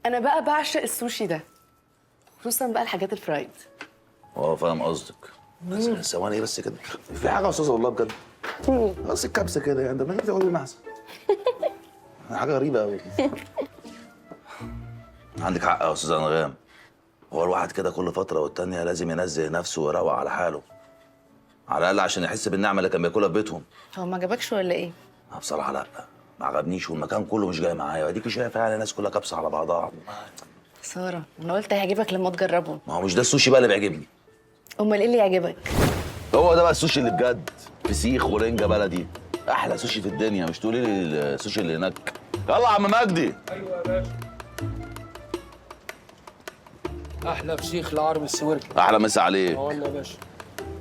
انا بقى بعشق السوشي ده، خصوصا بقى الحاجات الفرايد. فاهم قصدك. بس ثواني بس كده، في حاجه يا استاذه والله بجد. بس الكبسه كده يعني، ده ما ينفع تقولي محسن. حاجه غريبه قوي. عندك حق يا استاذه انغام، هو الواحد كده كل فتره والتانيه لازم ينزه نفسه ويروق على حاله، على الاقل عشان يحس بالنعمه اللي كان بياكلها في بيتهم. هو ما عجبكش ولا ايه؟ بصراحه لا، ما عجبنيش، والمكان كله مش جاي معايا، واديكي شايفه يعني الناس كلها كبسه على بعضها. ساره، انا قلت هيعجبك لما تجربه. ما هو مش ده السوشي بقى اللي بيعجبني. امال ايه اللي يعجبك؟ هو ده بقى السوشي اللي بجد، فسيخ ورنجه بلدي، احلى سوشي في الدنيا، مش تقولي لي السوشي اللي هناك. يلا يا عم مجدي. ايوه يا باشا. احلى فسيخ لعرب السويركي. احلى مسا عليك. نورنا يا باشا.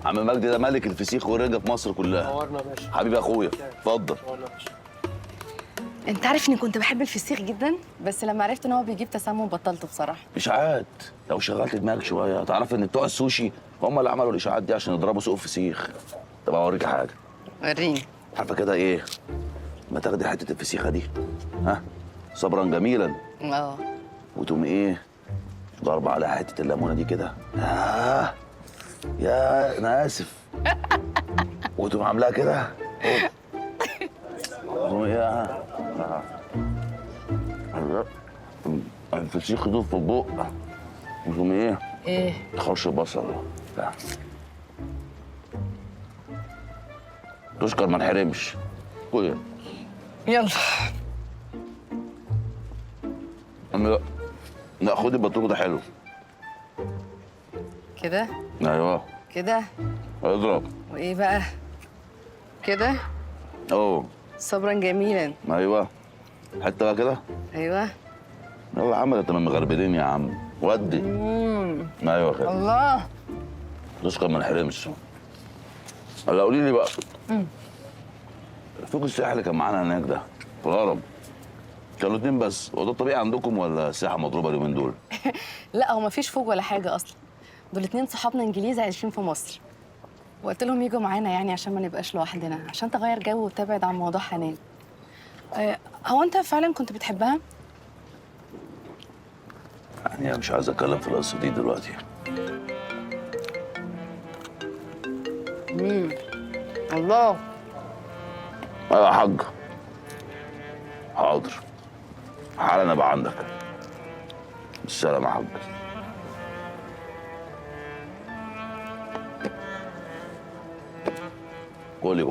عم مجدي ده ملك الفسيخ والرنجه في مصر كلها. نورنا يا باشا. حبيبي اخويا، اتفضل. نورنا يا باشا. انت عارف اني كنت بحب الفسيخ جدا، بس لما عرفت ان هو بيجيب تسمم بطلته بصراحه. اشاعات، لو شغلت دماغك شويه هتعرف ان بتوع السوشي هم اللي عملوا الاشاعات دي عشان يضربوا سوق الفسيخ. طب اوريك حاجه. وريني. عارفه كده ايه؟ ما تاخدي حته الفسيخه دي، ها، صبرا جميلا، وتقوم ايه؟ ضرب عليها حته الليمونه دي كده، يا انا اسف. وتقوم عاملاها كده، وتقوم ايه؟ الفسيخ يدوب في البق، وتقوم ايه؟ تخش بصل. تشكر ما انحرمش. كل يلا. لا خدي البطروخ ده حلو. كده ايوه كده. اضرب. وايه بقى؟ كده. صبرا جميلا. ايوه، حته بقى كده. ايوه. يلا يا عم، ده انت من مغربلين يا عم، ودي. ايوه كده. الله. تشكر ما انحرمش. هلا قولي لي بقى، فوق السياح اللي كان معانا هناك ده في الهرم، كانوا اتنين بس، هو ده الطبيعي عندكم ولا السياحه مضروبه اليومين دول؟ لا، هو مفيش فوق ولا حاجه اصلا، دول 2 صحابنا انجليز عايشين في مصر، وقلت لهم يجوا معانا يعني عشان ما نبقاش لوحدنا، عشان تغير جو وتبعد عن موضوع حنان. هو انت فعلا كنت بتحبها؟ يعني مش عايز اتكلم في القصه دي دلوقتي. الله. ايوه يا حاج، حاضر، حالا ابقى عندك. بالسلامه يا حاج. قولي.